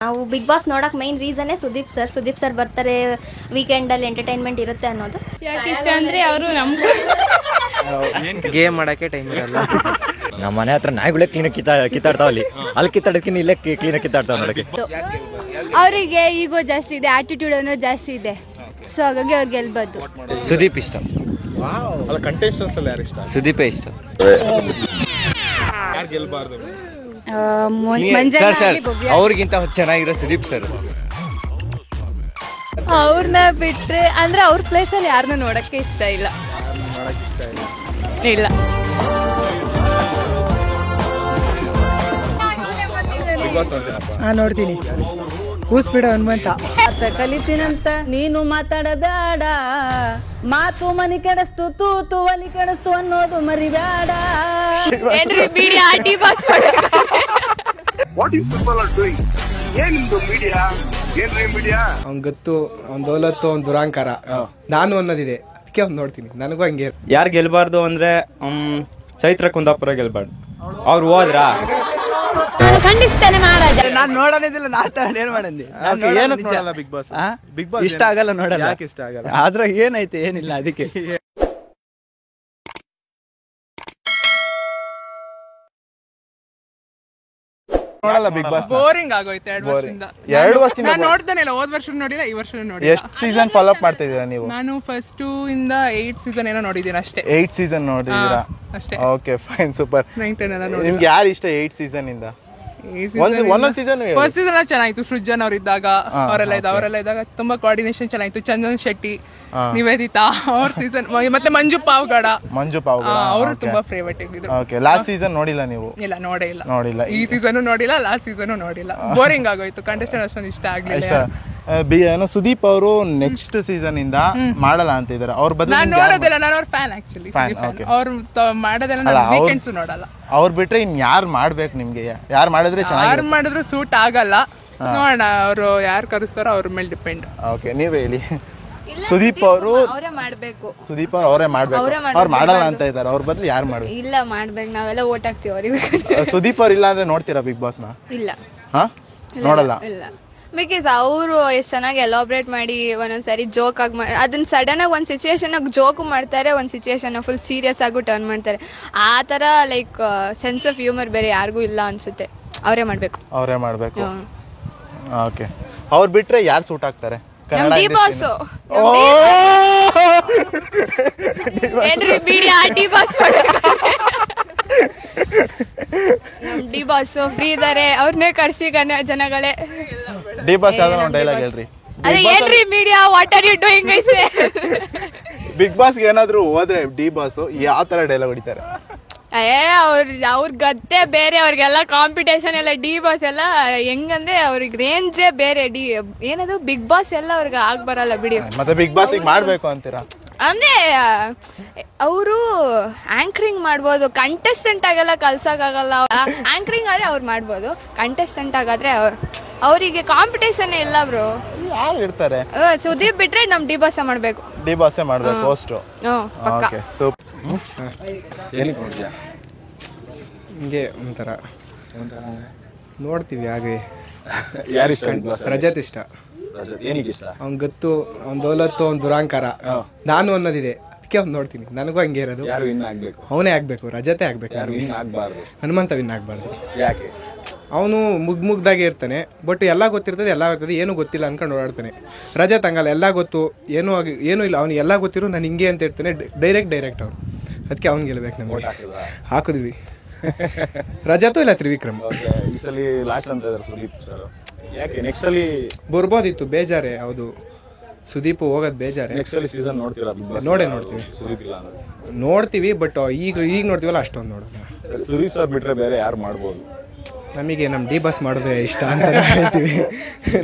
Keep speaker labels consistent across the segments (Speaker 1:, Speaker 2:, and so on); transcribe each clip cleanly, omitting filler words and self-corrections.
Speaker 1: ನಾವು big boss ನೋಡಕ್ main ರೀಸನ್ನೇ Sudeep sir ಬರ್ತಾರೆ, ವೀಕೆಂಡ್ ಅಲ್ಲಿ ಎಂಟರ್ಟೈನ್ಮೆಂಟ್ ಇರುತ್ತೆ ಅನ್ನೋದು.
Speaker 2: ಯಾಕೆ ಇಷ್ಟ ಅಂದ್ರೆ ಅವರು ನಮ್ಗೆ
Speaker 3: ಗೇಮ್ ಮಾಡಕ್ಕೆ ಟೈಮ್ ಇರಲ್ಲ. ನಮ್ಮ ಮನೆ ಹತ್ರ ನಾಯಿಗಳೇ ಕ್ಲೀನ್ ಕಿತ್ತಾಡ್ತಾವ, ಅಲ್ಲಿ ಕಿತ್ತಾಡೋದಕ್ಕಿಂತ ಇಲ್ಲೇ ಕ್ಲೀನ್ ಕಿತ್ತಾಡ್ತಾವ ನೋಡಕ್ಕೆ.
Speaker 2: ಅವರಿಗೆ ಈಗೋ ಜಾಸ್ತಿ ಇದೆ, ಆಟಿಟ್ಯೂಡ್ ಅನ್ನೋ ಜಾಸ್ತಿ ಇದೆ, ಸೊ ಹಾಗಾಗಿ ಅವ್ರು ಗೆಲ್ಬೋದು.
Speaker 3: ಸುದೀಪ್ ಇಷ್ಟ.
Speaker 4: ಕಂಟೆಸ್ಟೆಂಟ್ಸ್ ಅಲ್ಲಿ ಯಾರು ಇಷ್ಟ?
Speaker 3: ಸುದೀಪೇ ಇಷ್ಟ.
Speaker 4: ಯಾರು ಗೆಲ್ಬಾರ್ದು?
Speaker 3: ಸರ್ ಅವ್ರಿಗಿಂತ ಚೆನ್ನಾಗಿರೋ ಸುದೀಪ್ ಸರ್.
Speaker 2: ಅವ್ರನ್ನ ಬಿಟ್ರೆ ಅಂದ್ರೆ ಅವ್ರ ಪ್ಲೇಸ್ ಅಲ್ಲಿ ಯಾರನ್ನ ನೋಡಕ್ಕೆ ಇಷ್ಟ ಇಲ್ಲ. ಇಲ್ಲ
Speaker 5: ನೋಡ್ತೀನಿ. ಕೂಸ್ಬಿಡ ಹನುಮಂತ
Speaker 6: ಕಲಿತೀನಂತ ನೀನು ಮಾತಾಡಬೇಡ, ಮಾತು ಮನಿ ಕೆಡಸ್ತು, ತೂತು ಒಲಿ ಕೆಡಸ್ತು ಅನ್ನೋದು ಮರಿಬೇಡ.
Speaker 5: ಅವ್ನ್ ಗೊತ್ತು, ಅವ್ನ್ ದೌಲತ್ತು, ಅವ್ನ್ ದುರಾಂಕಾರ, ನಾನು ಅನ್ನೋದಿದೆ, ಅದಕ್ಕೆ ಅವ್ನು ನೋಡ್ತೀನಿ. ನನಗೂ ಹಂಗೆ.
Speaker 7: ಯಾರು ಗೆಲ್ಬಾರ್ದು ಅಂದ್ರೆ ಚೈತ್ರ ಕುಂದಾಪುರ ಗೆಲ್ಬಾರ್ದು. ಅವ್ರು ಹೋದ್ರಾ
Speaker 6: ಖಂಡಿಸ್ತೇನೆ ಮಹಾರಾಜ.
Speaker 3: ನಾನು ನೋಡೋದಿಲ್ಲ, ಏನ್ ಮಾಡಂದಿ?
Speaker 4: ಬಿಗ್ ಬಾಸ್
Speaker 3: ಇಷ್ಟ ಆಗಲ್ಲ, ನೋಡಲ್ಲ.
Speaker 4: ಯಾಕೆ ಇಷ್ಟ ಆಗಲ್ಲ?
Speaker 3: ಆದ್ರೆ ಏನೈತೆ ಏನಿಲ್ಲ, ಅದಕ್ಕೆ
Speaker 4: ನೋಡಲ್ಲ ಬಿಗ್ ಬಾಸ್.
Speaker 8: ಬೋರಿಂಗ್ ಆಗೋಯ್ತು 2 ವರ್ಷದಿಂದ.
Speaker 4: 2 ವರ್ಷದಿಂದ
Speaker 8: ನಾನು ನೋಡ್ತಾನೆ ಇಲ್ಲ, ಹೋದ ವರ್ಷ ನೋಡಿಲ್ಲ, ಈ ವರ್ಷ ನೋಡಿಲ್ಲ.
Speaker 4: ಎಷ್ಟು ಸೀಸನ್ ಫಾಲೋ ಅಪ್ ಮಾಡ್ತಾ ಇದೀರಾ ನೀವು?
Speaker 8: ನಾನು ಫಸ್ಟ್ ಇಂದ 8 ಸೀಸನ್ ಏನೋ ನೋಡಿದ್ದೀನಿ ಅಷ್ಟೇ.
Speaker 4: 8 ಸೀಸನ್ ನೋಡಿದೀರಾ?
Speaker 8: ಅಷ್ಟೇ.
Speaker 4: Okay fine, super.
Speaker 8: 9, 10 ಎಲ್ಲ ನೋಡಿ.
Speaker 4: ನಿಮ್ಗೆ ಯಾರು ಇಷ್ಟ 8 ಸೀಸನ್ ಇಂದ? ಒಂದೊಂದು ಸೀಸನ್.
Speaker 8: ಫಸ್ಟ್ ಸೀಸನ್ ಎಲ್ಲ ಚೆನ್ನಾಗಿತ್ತು, ಸೃಜನ್ ಅವ್ರು ಇದ್ದಾಗ, ಅವರೆಲ್ಲ ಇದ್ದಾಗ ತುಂಬಾ ಕೋಆರ್ಡಿನೇಷನ್ ಚೆನ್ನಾಗಿತ್ತು. ಚಂದನ್ ಶೆಟ್ಟಿ, ನಿವೇದಿತಾ ಅವ್ರ ಸೀಸನ್, ಮತ್ತೆ ಮಂಜು ಪಾವ್ಗಡ ಅವರು ತುಂಬಾ ಫೇವರೇಟ್ ಆಗಿದ್ರು.
Speaker 4: ಓಕೆ, ಲಾಸ್ಟ್ ಸೀಸನ್ ನೋಡಿಲ್ಲ ನೀವು?
Speaker 8: ಇಲ್ಲ, ನೋಡಿಲ್ಲ. ಈ ಸೀಸನ್ ನೋಡಿಲ್ಲ, ಲಾಸ್ಟ್ ಸೀಸನ್ ನೋಡಿಲ್ಲ. ಬೋರಿಂಗ್ ಆಗೋಯ್ತು, ಕಂಟೆಸ್ಟೆಂಟ್ ಅಷ್ಟೊಂದು ಇಷ್ಟ ಆಗ್ಲಿಲ್ಲ.
Speaker 4: ಸುದೀಪ್ ಅವರು ನೆಕ್ಸ್ಟ್ ಸೀಸನ್ ಇಂದ ಮಾಡಲ್ಲ ಅಂತ ಇದಾರೆ. ಅವ್ರ ಬದಲು
Speaker 8: ನಾನು ನೋಡೋದಿಲ್ಲ, ನಾನು ಅವ್ರ ಫ್ಯಾನ್ ಆಕ್ಚುಲಿ. ಅವ್ರು ಮಾಡೋದೆಲ್ಲ ನಾನು ವೀಕೆಂಡ್ಸ್ ನೋಡಲ್ಲ.
Speaker 4: ಅವ್ರು ಬಿಟ್ರೆ ಇನ್ ಯಾರು ಮಾಡ್ಬೇಕು ನಿಮ್ಗೆ? ಯಾರು ಮಾಡಿದ್ರೆ ಚೆನ್ನಾಗಿ?
Speaker 8: ಯಾರು ಮಾಡಿದ್ರು ಸೂಟ್ ಆಗಲ್ಲ, ನೋಡೋಣ. ಅವರು ಯಾರು ಕರೆಸ್ತಾರೋ ಅವ್ರ ಮೇಲೆ ಡಿಪೆಂಡ್.
Speaker 4: ಓಕೆ, ನೀವ್ ಹೇಳಿ. ಸುದೀಪ್ ಅವರು
Speaker 1: ಅವರೇ ಮಾಡ್ಬೇಕು.
Speaker 4: ಸುದೀಪ್ ಅವರೇ ಮಾಡ್ಬೇಕು. ಅವ್ರು ಮಾಡಲ್ಲ ಅಂತ ಇದಾರೆ. ಅವ್ರ ಬದಲು ಯಾರು ಮಾಡ್ಬೇಕು?
Speaker 1: ಇಲ್ಲ, ಮಾಡ್ಬೇಕು. ನಾವೆಲ್ಲ ಓಟ್ ಹಾಕ್ತಿವಿ ಅವ್ರಿಗೆ.
Speaker 4: ಸುದೀಪ್ ಅವ್ರು ಇಲ್ಲ ಅಂದ್ರೆ ನೋಡ್ತೀರಾ ಬಿಗ್ ಬಾಸ್ ನ?
Speaker 1: ಇಲ್ಲ,
Speaker 4: ನೋಡಲ್ಲ.
Speaker 1: ಇಲ್ಲ, ಬಿಕಾಸ್ ಅವರು ಎಷ್ಟು ಚೆನ್ನಾಗಿ ಎಲಾಬ್ರೇಟ್ ಮಾಡಿ ಒಂದೊಂದ್ಸರಿ ಜೋಕ್ ಆಗಿ ಅದನ್ನ ಸಡನ್ ಆಗಿ ಒಂದು ಸಿಚುವೇಶನ್ ಜೋಕು ಮಾಡ್ತಾರೆ, ಒಂದು ಸಿಚುವೇಶನ್ ಫುಲ್ ಸೀರಿಯಸ್ ಆಗು ಟರ್ನ್ ಮಾಡ್ತಾರೆ. ಆ ತರ ಲೈಕ್ ಸೆನ್ಸ್ ಆಫ್ ಹ್ಯೂಮರ್ ಬೇರೆ ಯಾರಿಗೂ ಇಲ್ಲ ಅನ್ಸುತ್ತೆ. ಅವರೇ ಮಾಡ್ಬೇಕು.
Speaker 4: ಓಕೆ, ಅವ್ರು ಬಿಟ್ರೆ ಯಾರು ಸೂಟ್ ಆಗ್ತಾರೆ?
Speaker 1: D boss D boss free ಇದಾರೆ, ಅವ್ರನ್ನೇ ಕರ್ಸಿ ಜನಗಳೇ.
Speaker 4: ಡಿ ಬಾಸ್ ಯಾವ್ದೋ ಒಂದು ಡೈಲಾಗ್ ಹೇಳ್ರಿ.
Speaker 1: ಅದೇ ಏನ್ರಿ media, what are you doing guys?
Speaker 4: Big ಬಾಸ್ಗೆ ಏನಾದ್ರು ಹೋದ್ರೆ ಡಿ ಬಾಸ್ ಯಾವ ತರ ಡೈಲಾಗ್ ಹೊಡಿತಾರೆ?
Speaker 1: ಅವ್ರ ಗದ್ದೆ ಬೇರೆ, ಅವ್ರಿಗೆಲ್ಲ ಕಾಂಪಿಟೇಷನ್ ಎಲ್ಲ. ಡಿ ಬಾಸ್ ಎಲ್ಲ ಹೆಂಗಂದ್ರೆ ಅವ್ರಿಗೆ ರೇಂಜೇ ಬೇರೆ. ಏನದು ಬಿಗ್ ಬಾಸ್ ಎಲ್ಲ ಅವ್ರಿಗೆ ಆಗ್ ಬರಲ್ಲ ಬಿಡಿ.
Speaker 4: ಮತ್ತೆ ಬಿಗ್ ಬಾಸ್ ಮಾಡ್ಬೇಕು ಅಂತೀರಾ?
Speaker 1: ಅಂದ್ರೆ ಅವರು ಆಂಕರಿಂಗ್ ಮಾಡ್ಬೋದು, ಕಂಟೆಸ್ಟೆಂಟ್ ಆಗೆಲ್ಲ ಕಲ್ಸಕ್ಕಾಗಲ್ಲ. ಆಂಕರಿಂಗ್ ಆದ್ರೆ ಅವ್ರು ಮಾಡ್ಬೋದು, ಕಂಟೆಸ್ಟೆಂಟ್ ಆಗಾದ್ರೆ ಅವರಿಗೆ ಕಾಂಪಿಟೇಷನ್ ಇಲ್ಲ ಬ್ರೋ.
Speaker 4: ಯಾರು ಇರ್ತಾರೆ?
Speaker 1: ಸುದೀಪ್ ಬಿಟ್ರೆ ನಮ್ ಡಿ ಬಾಸ್ ಮಾಡ್ಬೇಕು.
Speaker 4: ಡಿ ಬಾಸ್ ಮಾಡ್ಬೇಕು ಹೋಸ್ಟ್.
Speaker 5: ಹಿಂಗೆ ಒಂಥರ ನೋಡ್ತೀವಿ. ಹಾಗೆ
Speaker 4: ಯಾರಿಷ್ಟ?
Speaker 5: ರಜತ್ ಇಷ್ಟ. ಅವ್ನ್ ಗೊತ್ತು, ಅವ್ನ್ ದೌಲತ್ತು, ಅವ್ನ್ ದುರಾಂಕಾರ, ನಾನು ಅನ್ನೋದಿದೆ, ಅದಕ್ಕೆ ಅವ್ನು ನೋಡ್ತೀನಿ. ನನಗೂ ಹಂಗೆ ಇರೋದು. ಅವನೇ ಆಗ್ಬೇಕು, ರಜತೆ ಆಗ್ಬೇಕು, ಹನುಮಂತ ವಿನ್ ಆಗ್ಬಾರ್ದು. ಅವನು ಮುಗ್ದಾಗೆ ಇರ್ತಾನೆ, ಬಟ್ ಎಲ್ಲ ಗೊತ್ತಿರ್ತದೆ, ಎಲ್ಲ ಇರ್ತದೆ, ಏನೂ ಗೊತ್ತಿಲ್ಲ ಅನ್ಕೊಂಡು ಓಡಾಡ್ತಾನೆ. ರಜತ್ ಹಂಗಲ್ಲ, ಎಲ್ಲ ಗೊತ್ತು, ಏನೂ ಇಲ್ಲ, ಅವ್ನು ಎಲ್ಲ ಗೊತ್ತಿರೋ ನಾನು ಹಿಂಗೆ ಅಂತ ಇರ್ತಾನೆ. ಡೈರೆಕ್ಟ್ ಅವ್ರು, ಅದಕ್ಕೆ ಅವ್ನು ಗೆಲ್ಬೇಕು. ನಮ್ಗೆ ಹಾಕಿದ್ವಿ ರಜತು ಇಲ್ಲ ತ್ರಿವಿಕ್ರಮ್. ಬರ್ಬೋದಿತ್ತು, ಬೇಜಾರೆ. ಹೌದು, ಸುದೀಪ್ ಹೋಗೋದು ಬೇಜಾರೆ. ನೋಡ್ತೀವಿ, ಬಟ್ ಈಗ ನೋಡ್ತೀವಲ್ಲ, ಅಷ್ಟೊಂದು ನೋಡೋಣ.
Speaker 4: ಸುದೀಪ್ ಸರ್ ಬಿಟ್ರೆ ಬೇರೆ ಯಾರು ಮಾಡ್ಬೋದು?
Speaker 5: ನಮಗೆ ನಮ್ಮ ಡಿ ಬಾಸ್ ಮಾಡೋದೇ ಇಷ್ಟ ಅಂತ ಹೇಳ್ತೀವಿ.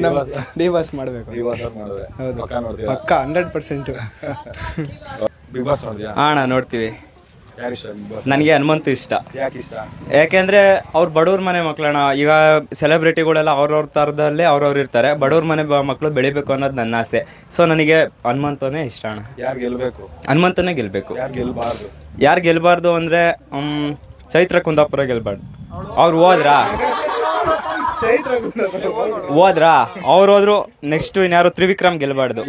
Speaker 5: ನಮ್ಮ ಡಿ ಬಾಸ್ ಮಾಡಬೇಕು. ಹೌದು, ಪಕ್ಕ 100%.
Speaker 7: ನೋಡ್ತೀವಿ. ನನಗೆ ಹನುಮಂತ ಇಷ್ಟ. ಯಾಕೆಂದ್ರೆ ಅವ್ರು ಬಡವ್ರ ಮನೆ ಮಕ್ಳಣ್ಣ. ಈಗ ಸೆಲೆಬ್ರಿಟಿಗಳೆಲ್ಲ ಅವ್ರವ್ರ ತರದಲ್ಲೇ ಅವ್ರವ್ರು ಇರ್ತಾರೆ. ಬಡವ್ರ ಮನೆ ಮಕ್ಕಳು ಬೆಳಿಬೇಕು ಅನ್ನೋದು ನನ್ನ ಆಸೆ. ಸೊ ನನಗೆ ಹನುಮಂತನೇ ಇಷ್ಟ ಅಣ್ಣ. ಹನುಮಂತನೇ ಗೆಲ್ಬೇಕು. ಯಾರು ಗೆಲ್ಬಾರ್ದು ಅಂದ್ರೆ ಚೈತ್ರ ಕುಂದಾಪುರ ಗೆಲ್ಬಾರ್ದು. ಅವ್ರು ಹೋದ್ರಾ ಹೋದ್ರಾ ಅವ್ರು ಹೋದ್ರು. ನೆಕ್ಸ್ಟ್ ಇನ್ಯಾರು ತ್ರಿವಿಕ್ರಮ್ ಗೆಲ್ಬಾರ್ದು.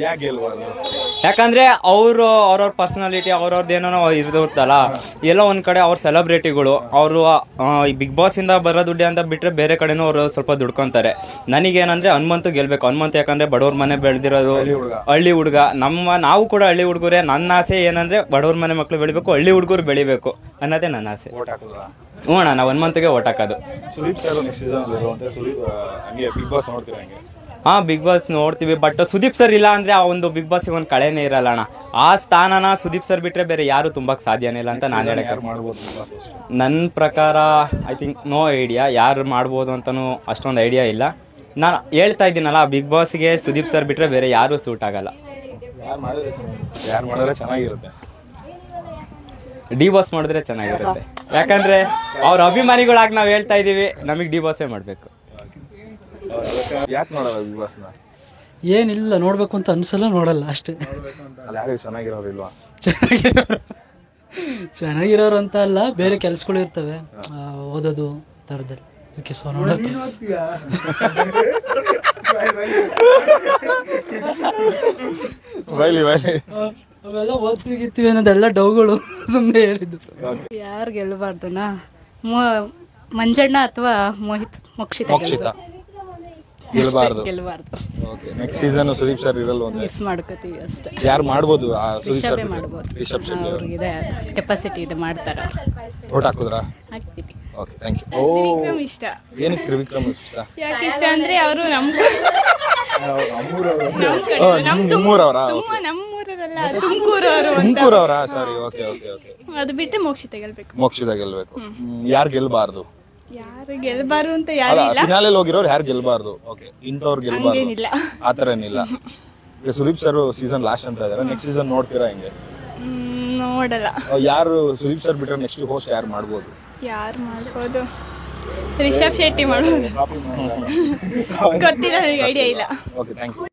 Speaker 7: ಯಾಕಂದ್ರೆ ಅವ್ರವ್ರ ಪರ್ಸನಾಲಿಟಿ ಅವ್ರವ್ರದ್ದು ಏನೋ ಇರ್ತಲ್ಲ. ಎಲ್ಲೋ ಒಂದ್ ಕಡೆ ಅವ್ರ ಸೆಲೆಬ್ರಿಟಿಗಳು ಅವರು ಬಿಗ್ ಬಾಸ್ ಇಂದ ಬರೋ ದುಡ್ಡು ಅಂತ ಬಿಟ್ರೆ ಬೇರೆ ಕಡೆನೂ ಅವರು ಸ್ವಲ್ಪ ದುಡ್ಕೊಂತಾರೆ. ನನಗೇನಂದ್ರೆ ಹನುಮಂತು ಗೆಲ್ಬೇಕು. ಹನುಮಂತು ಯಾಕಂದ್ರೆ ಬಡವ್ರ ಮನೆ ಬೆಳೆದಿರೋದು, ಹಳ್ಳಿ ಹುಡುಗ. ನಾವು ಕೂಡ ಹಳ್ಳಿ ಹುಡುಗರೇ. ನನ್ನ ಆಸೆ ಏನಂದ್ರೆ ಬಡವ್ರ ಮನೆ ಮಕ್ಳು ಬೆಳಿಬೇಕು, ಹಳ್ಳಿ ಹುಡುಗರು ಬೆಳಿಬೇಕು ಅನ್ನೋದೇ ನನ್ನ ಆಸೆ. ಹ್ಞೂ ಅಣ್ಣ, ನಾವು ಹನುಮಂತಿಗೆ ಓಟ್ ಹಾಕೋದು. ಹಾ, ಬಿಗ್ ಬಾಸ್ ನೋಡ್ತೀವಿ. ಬಟ್ ಸುದೀಪ್ ಸರ್ ಇಲ್ಲ ಅಂದ್ರೆ ಆ ಒಂದು ಬಿಗ್ ಬಾಸ್ ಒಂದು ಕಳೆನೇ ಇರಲ್ಲ ಅಣ್ಣ. ಆ ಸ್ಥಾನನ ಸುದೀಪ್ ಸರ್ ಬಿಟ್ರೆ ಬೇರೆ ಯಾರು ತುಂಬಾಕ್ ಸಾಧ್ಯನೇ ಇಲ್ಲ ಅಂತ ನಾನು ಹೇಳಕ್ಕೆ. ನನ್ನ ಪ್ರಕಾರ ಐ ಥಿಂಕ್ ನೋ ಐಡಿಯಾ. ಯಾರು ಮಾಡ್ಬೋದು ಅಂತಾನು ಅಷ್ಟೊಂದು ಐಡಿಯಾ ಇಲ್ಲ. ನಾನು ಹೇಳ್ತಾ ಇದ್ದೀನಲ್ಲ, ಬಿಗ್ ಬಾಸ್ಗೆ ಸುದೀಪ್ ಸರ್ ಬಿಟ್ರೆ ಬೇರೆ ಯಾರು ಸೂಟ್ ಆಗಲ್ಲ. ಡಿ ಬಾಸ್ ಮಾಡಿದ್ರೆ ಚೆನ್ನಾಗಿರುತ್ತೆ. ಯಾಕಂದ್ರೆ ಅವ್ರ ಅಭಿಮಾನಿಗಳಾಗಿ ನಾವ್ ಹೇಳ್ತಾ ಇದೀವಿ, ನಮಗ್ ಡಿ ಬಾಸೇ ಮಾಡ್ಬೇಕು.
Speaker 4: ಯಾಕೆ ನೋಡಲ್ಲ ಬಿಗ್ ಬಾಸ್ ನ?
Speaker 9: ಏನಿಲ್ಲ, ನೋಡ್ಬೇಕು ಅಂತ ಅನ್ಸಲ್ಲ, ನೋಡಲ್ಲ ಅಷ್ಟೇ.
Speaker 4: ಚೆನ್ನಾಗಿರೋರು ಇಲ್ವಾ?
Speaker 9: ಚೆನ್ನಾಗಿರೋರು ಅಂತ ಅಲ್ಲ, ಬೇರೆ ಕೆಲ್ಸಗಳು ಇರ್ತವೆ, ಓದೋದು ತರದಲ್ಲಿ, ಅದಕ್ಕೆ ಸೊ ನೋಡಲ್ಲ. ಅವೆಲ್ಲ ಓದ್ತಿಗಿತ್ತೀವಿ ಅನ್ನೋದೆಲ್ಲ ಡೌಗಳು, ಸುಮ್ಮನೆ ಹೇಳಿದ್ದು.
Speaker 2: ಯಾರು ಗೆಲ್ಲಬಾರ್ದುನಾ? ಮಂಜಣ್ಣ ಅಥವಾ ಮೋಕ್ಷಿತ
Speaker 4: ಗೆಲ್ಬಾರ್ದು.
Speaker 2: ಗೆಲ್ಲಬಾರ್ದು.
Speaker 4: ನೆಕ್ಸ್ಟ್ ಸೀಸನ್ ಸುದೀಪ್ ಸರ್ ಇರಲ್ಲ,
Speaker 2: ಮಿಸ್ ಮಾಡ್ಕೋತೀವಿ ಅಷ್ಟೇ.
Speaker 4: ಯಾರು ಮಾಡ್ಬೋದು?
Speaker 2: ರಿಷಬೇ ಮಾಡ್ಬೋದು. ಅವ್ರಿಗಿದೆ ಕೆಪಾಸಿಟಿ ಇದೆ, ಮಾಡ್ತಾರ.
Speaker 4: ಓಟ್ ಹಾಕುದ್ರಾ?
Speaker 2: ಹಾಕ್ತೀವಿ.
Speaker 4: Okay, thank you.
Speaker 10: ತ್ರಿವಿಕ್ರಮ್ ಇಷ್ಟ.
Speaker 4: ಏನಕ್ಕೆ ತ್ರಿವಿಕ್ರಮ್ ಇಷ್ಟ?
Speaker 10: ಯಾಕೆ ಇಷ್ಟ ಅಂದ್ರೆ ಅವರು
Speaker 4: ತುಮಕೂರವರಾ? ಸರಿ, ಓಕೆ ಓಕೆ ಓಕೆ.
Speaker 10: ಅದು ಬಿಟ್ಟು ಮೋಕ್ಷಿತ ಗೆಲ್ಬೇಕು.
Speaker 4: ಮೋಕ್ಷಿತ ಗೆಲ್ಬೇಕು. ಯಾರು ಗೆಲ್ಬಾರ್ದು?
Speaker 10: ಯಾರು ಗೆಲ್ಬಾರ್ದು ಅಂತ ಯಾರು ಇಲ್ಲ.
Speaker 4: ಫಿನಾಲೆಲ್ ಹೋಗಿರೋರು ಯಾರು ಗೆಲ್ಬಾರ್ದು? ಓಕೆ, ಇಂಥವ್ರು ಗೆಲ್ಬಾರ್ದು ಆತರ ಏನಿಲ್ಲ. ಸುದೀಪ್ ಸರ್ ಸೀಸನ್ ಲಾಸ್ಟ್ ಅಂತ ಇದಾರೆ. ನೆಕ್ಸ್ಟ್ ಸೀಸನ್ ನೋಡ್ತೀರಾ ಹೆಂಗೆ?
Speaker 10: ನೋಡಲ್ಲ.
Speaker 4: ಯಾರು ಸುದೀಪ್ ಸರ್ ಬಿಟ್ರೆ ನೆಕ್ಸ್ಟ್ ಹೋಸ್ಟ್ ಯಾರು ಮಾಡ್ಬೋದು?
Speaker 10: ಯಾರು ಮಾಡ್ಬೋದು? ರಿಷಬ್ ಶೆಟ್ಟಿ ಮಾಡ್ಬೋದು. ಗೊತ್ತಿಲ್ಲ, ನನಗೆ ಐಡಿಯಾ ಇಲ್ಲ.
Speaker 4: Okay, thank you.